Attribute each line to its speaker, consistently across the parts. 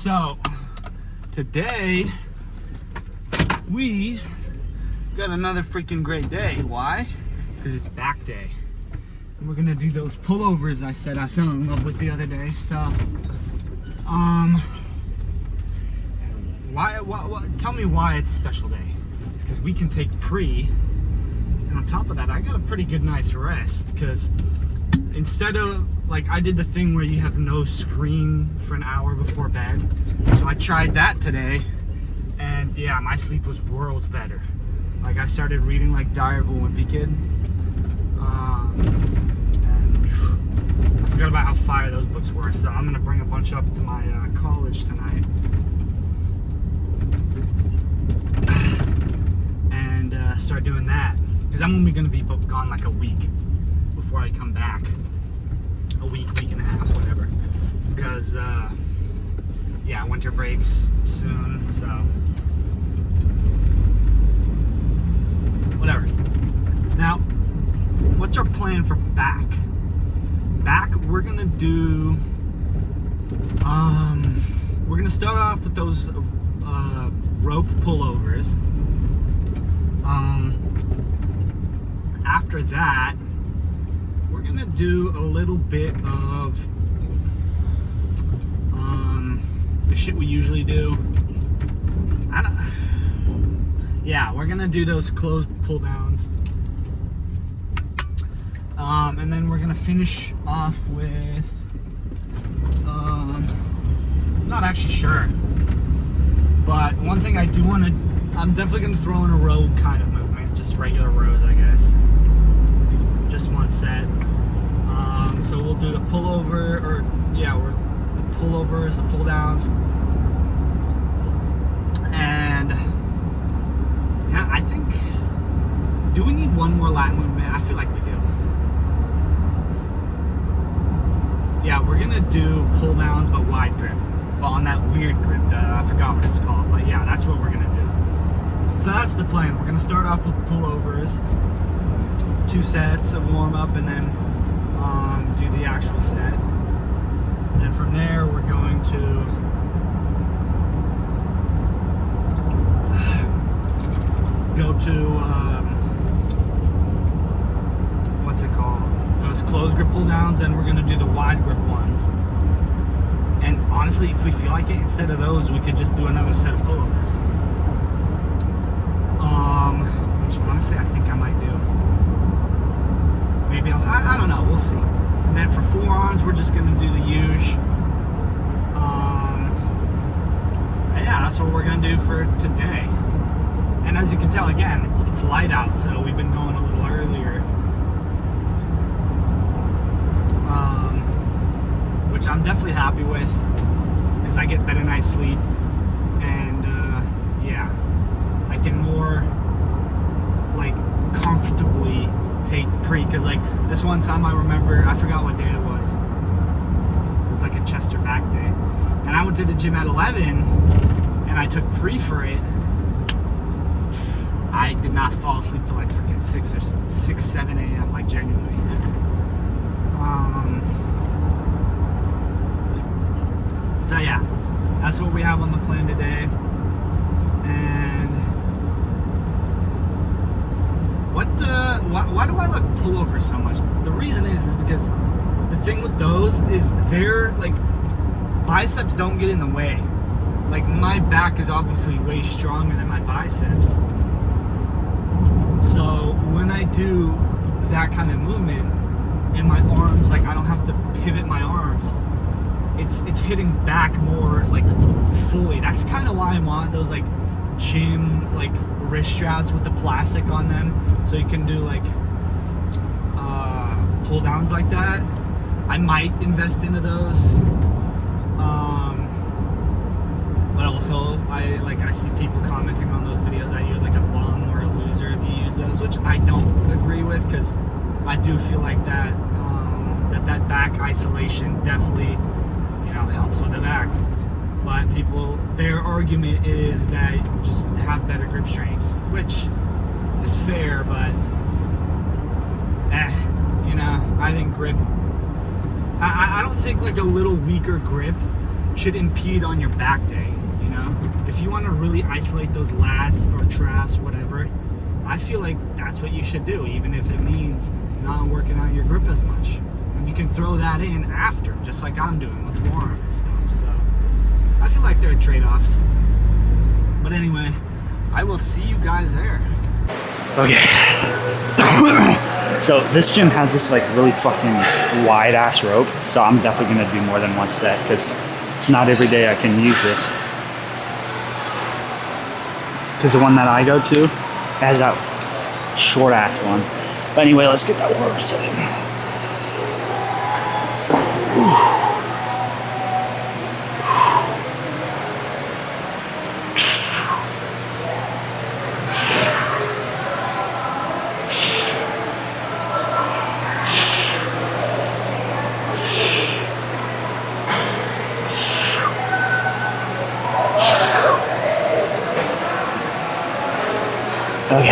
Speaker 1: So today we got another freaking great day. Why? Because it's back day. And we're gonna do those pullovers I said I fell in love with the other day. So why tell me why it's a special day. It's because we can take pre, and on top of that I got a pretty good night's rest, because instead of, like, I did the thing where you have no screen for an hour before bed. So I tried that today, and yeah, my sleep was worlds better. Like, I started reading, like, Diary of a Wimpy Kid. And I forgot about how fire those books were, so I'm gonna bring a bunch up to my college tonight. And start doing that. Because I'm only gonna be gone like a week before I come back. A week and a half, whatever. Because, yeah, winter breaks soon, so. Whatever. Now, what's our plan for back? Back, we're gonna do, we're gonna start off with those rope pullovers. After that, we're gonna do a little bit of the shit we usually do. Yeah, we're gonna do those closed pull downs. And then we're gonna finish off with, I'm not actually sure. But one thing I do wanna, I'm definitely gonna throw in a row kind of movement, just regular rows, I guess. Just one set. So we'll do the pullover, or yeah, we're the pullovers, the pull downs, and yeah, I think. Do we need one more lat movement? I feel like we do. Yeah, we're gonna do pull downs, but wide grip, but on that weird grip. I forgot what it's called, but yeah, that's what we're gonna do. So that's the plan. We're gonna start off with pullovers, 2 sets of warm up, and then do the actual set. And then from there, we're going to go to what's it called? Those closed grip pull downs, and we're going to do the wide grip ones. And honestly, if we feel like it, instead of those, we could just do another set of pullovers. Which honestly, I think I might do. Maybe I don't know, we'll see. And then for forearms, we're just gonna do the huge. And yeah, that's what we're gonna do for today. And as you can tell, again, it's light out, so we've been going a little earlier. Which I'm definitely happy with, because I get better night's sleep, and yeah, I can more like comfortably take pre, because like this one time I remember, I forgot what day it was. It was like a chest or back day, and I went to the gym at 11 and I took pre for it. I did not fall asleep till like freaking 6, 7 a.m. like genuinely. So yeah, that's what we have on the plan today. And why do I like pullovers so much? The reason is because the thing with those is they're like, biceps don't get in the way. Like, my back is obviously way stronger than my biceps. So when I do that kind of movement in my arms, like, I don't have to pivot my arms. It's hitting back more like fully. That's kind of why I want those like gym like wrist straps with the plastic on them, so you can do like pull downs like that. I might invest into those. But also I see people commenting on those videos that you're like a bum or a loser if you use those, which I don't agree with, because I do feel like that that back isolation definitely, you know, helps with the back. But people, their argument is that just have better grip strength, which is fair, but you know, I think grip, I don't think like a little weaker grip should impede on your back day, you know? If you want to really isolate those lats or traps, whatever, I feel like that's what you should do, even if it means not working out your grip as much. And you can throw that in after, just like I'm doing with forearm and stuff. So I feel like there are trade-offs. But anyway, I will see you guys there.
Speaker 2: Okay. So this gym has this like really fucking wide ass rope, so I'm definitely gonna do more than one set because it's not every day I can use this. Because the one that I go to has that short ass one. But anyway, let's get that rope set in. Okay,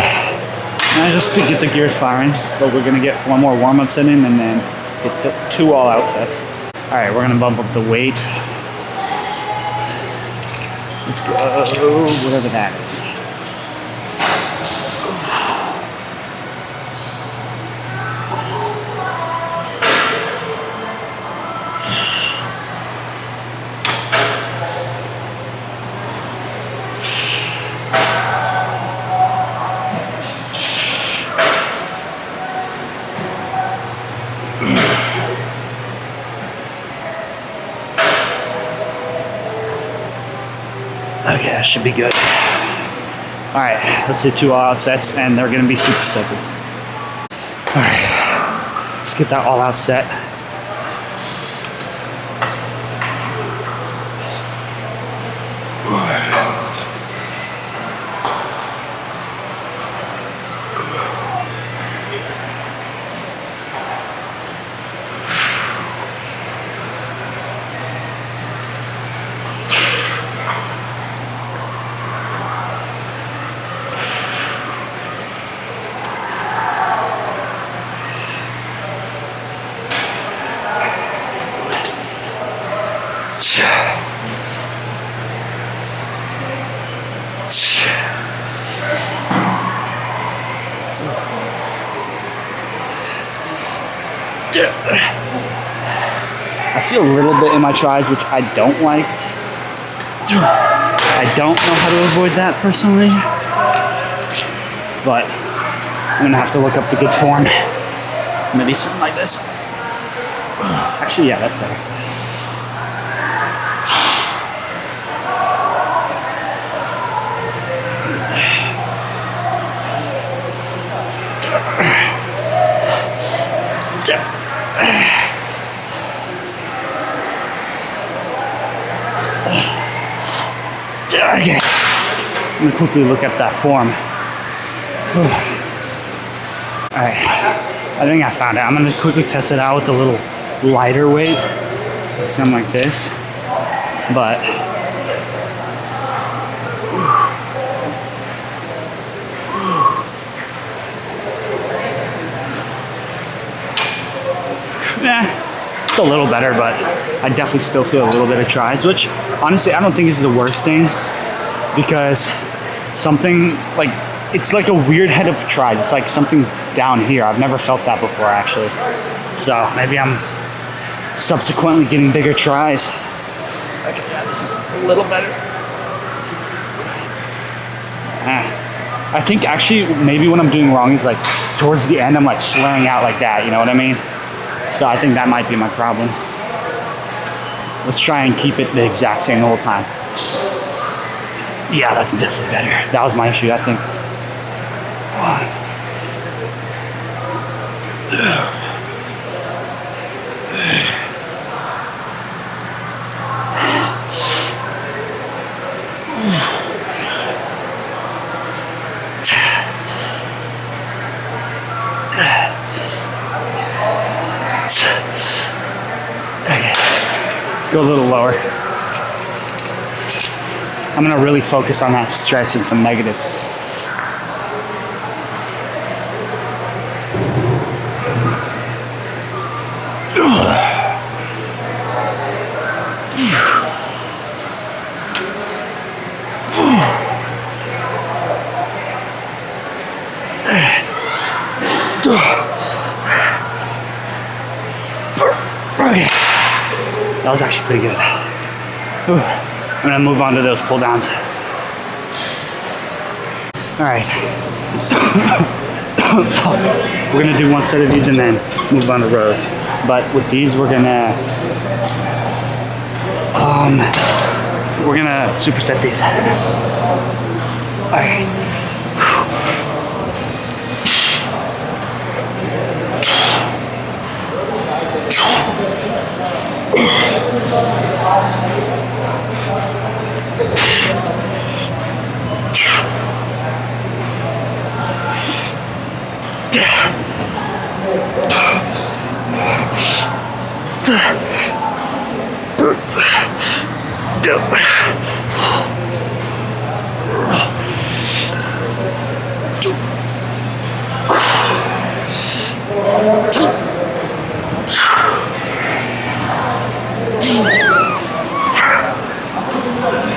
Speaker 2: now just to get the gears firing, but we're gonna get one more warm-up set in and then get the 2 all-out sets. All right, we're gonna bump up the weight. Let's go, whatever that is. Okay, that should be good. All right, let's do 2 all-out sets, and they're gonna be super simple. All right, let's get that all-out set. I feel a little bit in my tries, which I don't like. I don't know how to avoid that personally, but I'm gonna have to look up the good form. Maybe something like this. Actually, yeah, that's better. Okay, I'm gonna quickly look at that form. All right, I think I found it. I'm gonna quickly test it out with a little lighter weight, something like this. But it's a little better, but I definitely still feel a little bit of tries, which honestly I don't think is the worst thing, because something like, it's like a weird head of tries. It's like something down here. I've never felt that before actually. So maybe I'm subsequently getting bigger tries. Okay, yeah, this is a little better. I think actually maybe what I'm doing wrong is like towards the end I'm like flaring out like that, you know what I mean? So I think that might be my problem. Let's try and keep it the exact same the whole time. Yeah, that's definitely better. That was my issue, I think. Okay, let's go a little lower. I'm gonna really focus on that stretch and some negatives. Okay. That was actually pretty good. I'm gonna move on to those pull downs. All right. We're gonna do one set of these and then move on to rows. But with these, we're gonna superset these. All right.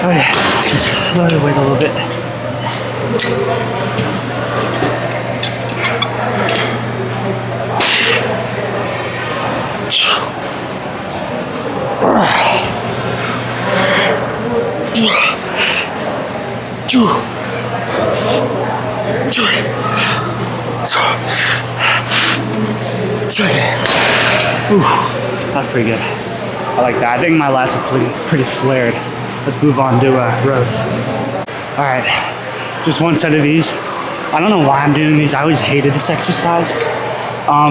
Speaker 2: Okay, let's lower the weight a little bit. Ooh, that's pretty good. I like that. I think my lats are pretty flared. Let's move on to rows. All right, just one set of these. I don't know why I'm doing these. I always hated this exercise.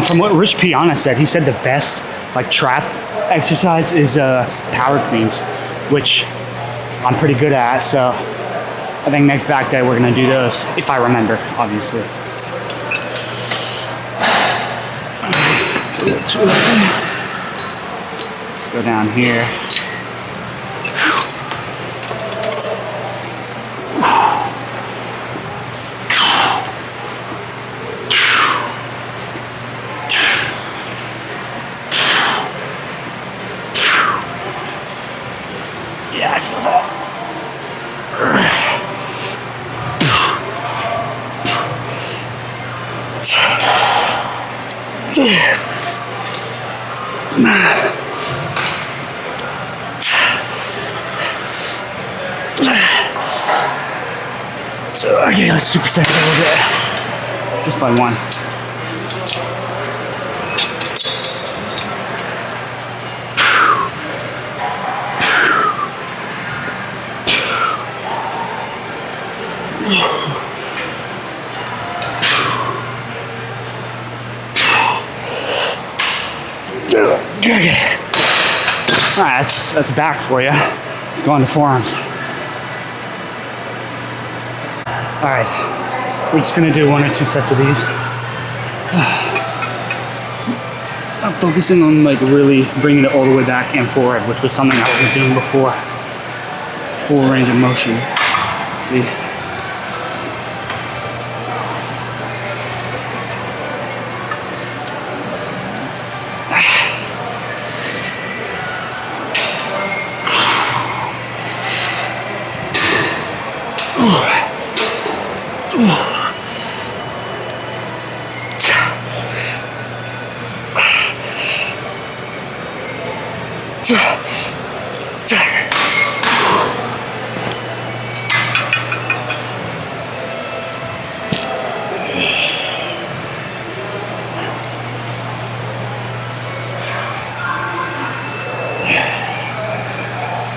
Speaker 2: From what Rich Piana said, he said the best like trap exercise is power cleans, which I'm pretty good at. So I think next back day we're gonna do those, if I remember, obviously. Let's go down here. Yeah, I feel that. Okay, let's superset it a little bit. Just by one. Okay. All right, that's back for you. Let's go on to forearms. All right, we're just gonna do 1 or 2 sets of these. I'm focusing on like really bringing it all the way back and forward, which was something I wasn't doing before. Full range of motion. See?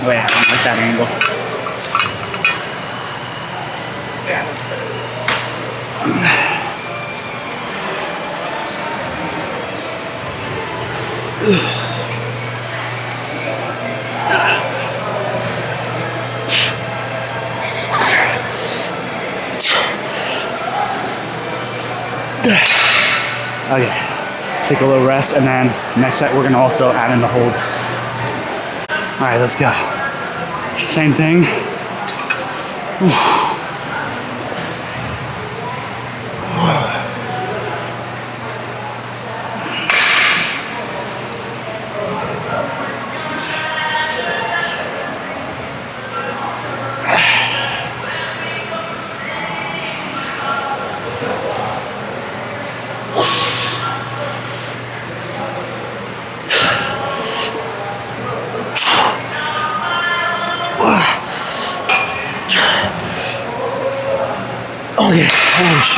Speaker 2: Oh yeah, I don't like that angle. Yeah, that's better. Okay, take a little rest, and then next set we're gonna also add in the holds. All right, let's go. Same thing.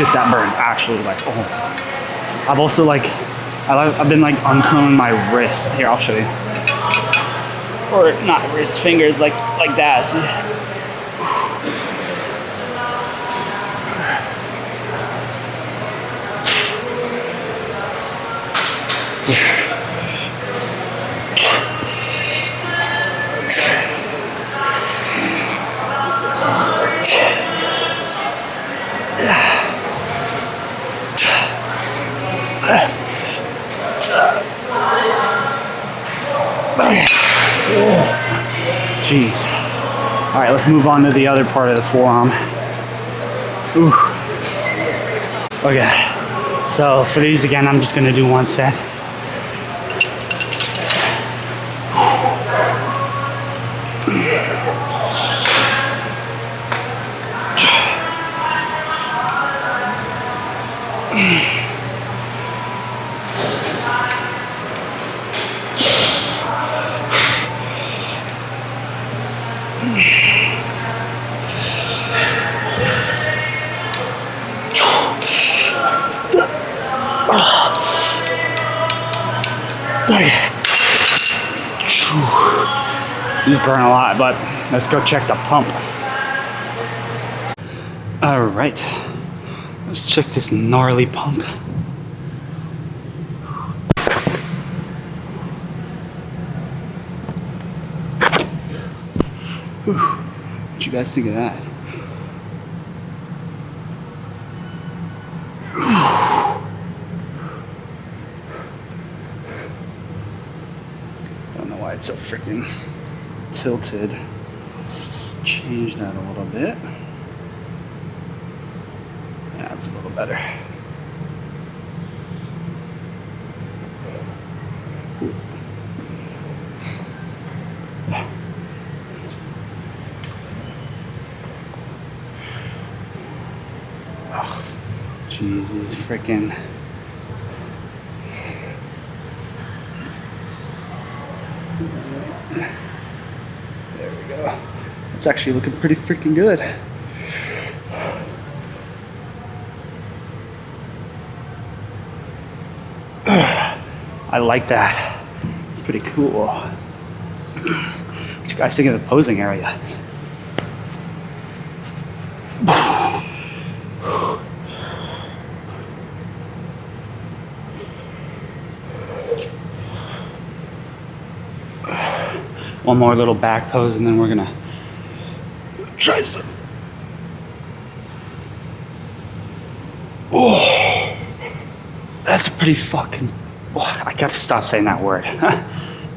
Speaker 2: shit that burned. Actually, like, oh. I've also like, I've been like uncurling my wrist. Here, I'll show you. Or not wrist, fingers, like that. So, jeez. All right, let's move on to the other part of the forearm. Ooh. Okay, so for these again, I'm just gonna do one set. These burn a lot, but let's go check the pump. All right, let's check this gnarly pump. Whew. What you guys think of that? I don't know why it's so freaking tilted. Let's change that a little bit. Yeah, that's a little better. Oh, Jesus freaking. There we go. It's actually looking pretty freaking good. I like that. It's pretty cool. What you guys think of the posing area? One more little back pose and then we're gonna try some. Oh, that's a pretty fucking, oh, I gotta stop saying that word.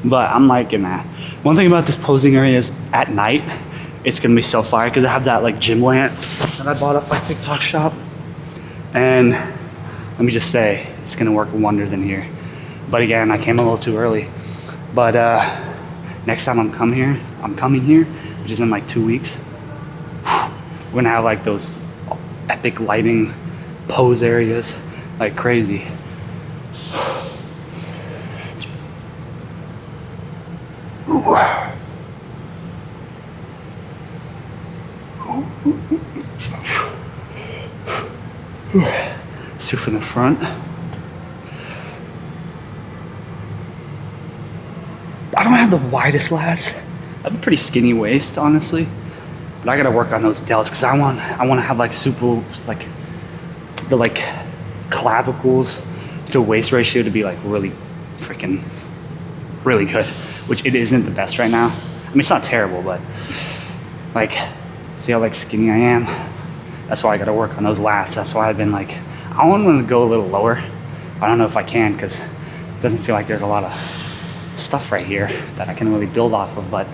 Speaker 2: But I'm liking that. One thing about this posing area is at night, it's gonna be so fire because I have that like gym lamp that I bought off my TikTok shop. And let me just say, it's gonna work wonders in here. But again, I came a little too early. But next time I'm coming here, which is in like 2 weeks, we're gonna have like those epic lighting pose areas like crazy. So from the front, I don't have the widest lats. I have a pretty skinny waist, honestly, but I gotta work on those delts because I want to have like super like the like clavicles to waist ratio to be like really freaking really good, which it isn't the best right now. I mean, it's not terrible, but like, see how like skinny I am? That's why I gotta work on those lats. That's why I've been like, I want to go a little lower. I don't know if I can because it doesn't feel like there's a lot of stuff right here that I can really build off of, but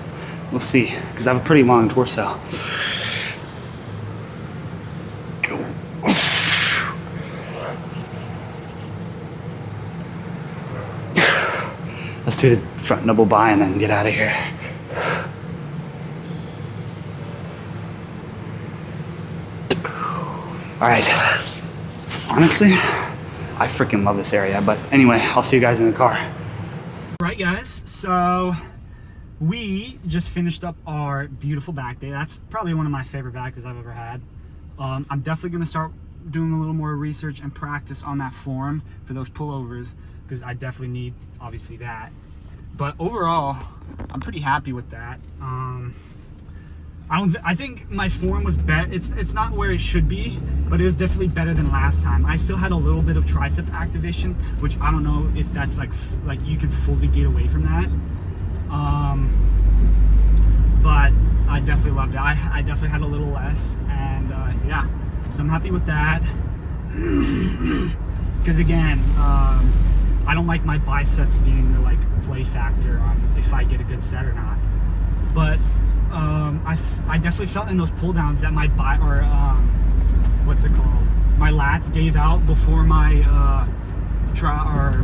Speaker 2: we'll see because I have a pretty long torso. Let's do the front double bi and then get out of here. All right, honestly, I freaking love this area, but anyway, I'll see you guys in the car.
Speaker 1: Right, guys, so we just finished up our beautiful back day. That's probably one of my favorite back days I've ever had. I'm definitely gonna start doing a little more research and practice on that form for those pullovers, because I definitely need, obviously, that. But overall, I'm pretty happy with that. I think my form was better. It's not where it should be, but it was definitely better than last time. I still had a little bit of tricep activation, which I don't know if that's like you can fully get away from that. But I definitely loved it. I definitely had a little less, and yeah, so I'm happy with that. Because again, I don't like my biceps being the like play factor on if I get a good set or not. But I definitely felt in those pull downs that my my lats gave out before my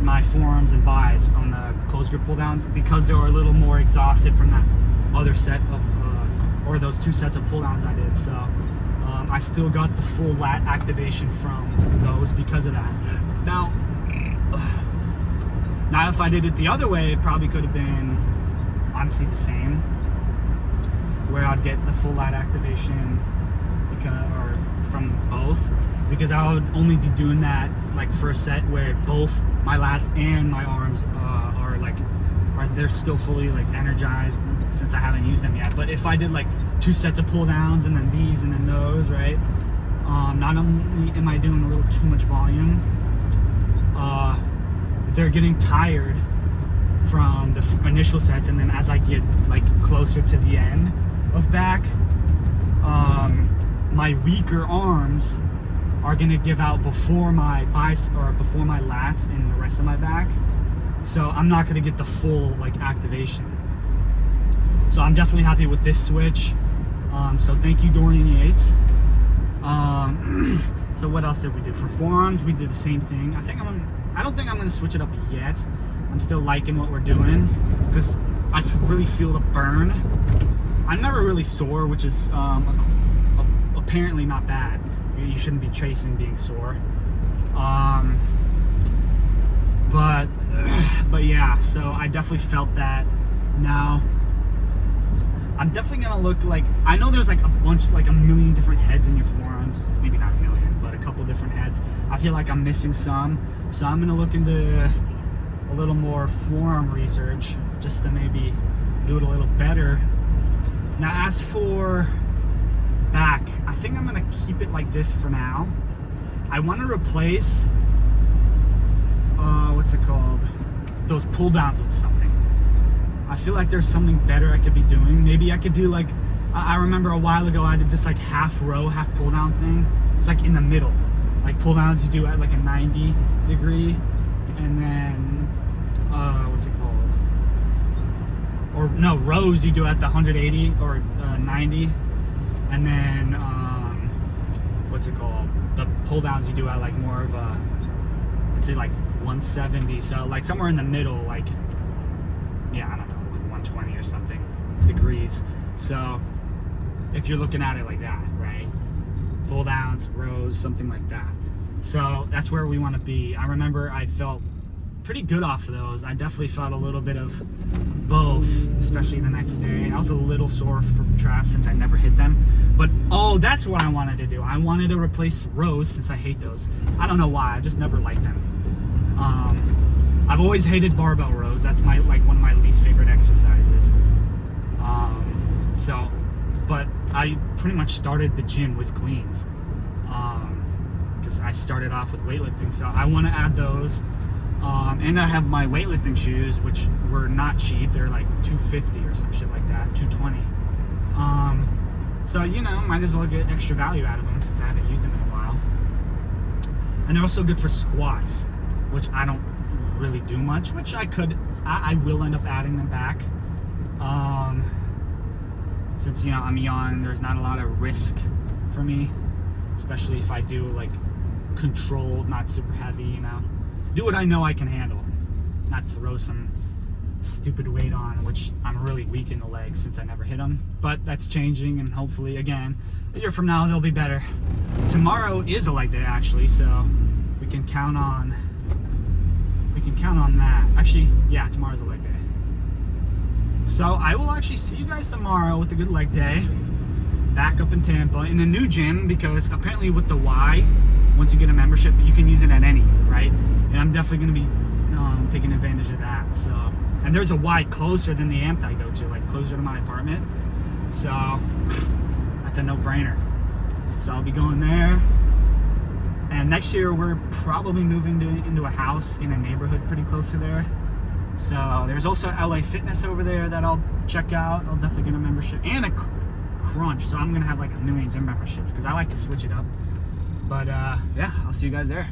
Speaker 1: my forearms and bis on the closed grip pull downs, because they were a little more exhausted from that other set of or those 2 sets of pull downs I did. So I still got the full lat activation from those because of that. Now if I did it the other way, it probably could have been honestly the same, where I'd get the full lat activation from both, because I would only be doing that like for a set where both my lats and my arms they're still fully like energized, since I haven't used them yet. But if I did like 2 sets of pull downs and then these and then those, right, not only am I doing a little too much volume, they're getting tired from the initial sets, and then as I get like closer to the end of back, my weaker arms are gonna give out before my before my lats and the rest of my back. So I'm not gonna get the full like activation. So I'm definitely happy with this switch. So thank you, Dorian Yates. So what else did we do for forearms? We did the same thing. I don't think I'm gonna switch it up yet. I'm still liking what we're doing, because I really feel the burn. I'm never really sore, which is apparently not bad. You shouldn't be chasing being sore. But yeah, so I definitely felt that. Now I'm definitely gonna look like, I know there's like a million different heads in your forearms, maybe not a million, but a couple different heads. I feel like I'm missing some, so I'm gonna look into a little more forearm research just to maybe do it a little better. Now as for back, I think I'm gonna keep it like this for now. I want to replace those pull downs with something. I feel like there's something better I could be doing. Maybe I could do like, I remember a while ago I did this like half row, half pull down thing. It's like in the middle, like pull downs you do at like a 90 degree, and then or no, rows you do at the 180 or 90, and then the pull downs you do at like more of a, let's say like 170, so like somewhere in the middle, like, yeah, I don't know, like 120 or something degrees. So if you're looking at it like that, right, pull downs, rows, something like that. So that's where we want to be. I remember I felt pretty good off of those. I definitely felt a little bit of both, especially the next day. I was a little sore from traps since I never hit them, but that's what I wanted to do. I wanted to replace rows, since I hate those. I don't know why, I just never liked them. I've always hated barbell rows. That's one of my least favorite exercises. But I pretty much started the gym with cleans, because I started off with weightlifting. So I want to add those. And I have my weightlifting shoes, which were not cheap. They're like $250 or some shit like that, $220. So, might as well get extra value out of them, since I haven't used them in a while. And they're also good for squats, which I don't really do much, which I will end up adding them back. Since, I'm young, there's not a lot of risk for me, especially if I do like controlled, not super heavy, do what I know I can handle, not throw some stupid weight on, which I'm really weak in the legs since I never hit them. But that's changing, and hopefully, again, a year from now they'll be better. Tomorrow is a leg day, actually, so we can count on that. Actually, yeah, tomorrow's a leg day. So I will actually see you guys tomorrow with a good leg day, back up in Tampa in a new gym, because apparently with the Y, once you get a membership, you can use it at any, right? And I'm definitely going to be taking advantage of that. So, and there's a Y closer than the amp I go to, like closer to my apartment. So that's a no-brainer. So I'll be going there. And next year we're probably moving into a house in a neighborhood pretty close to there. So there's also LA Fitness over there that I'll check out. I'll definitely get a membership and a Crunch. So I'm gonna have like millions of memberships because I like to switch it up. But yeah, I'll see you guys there.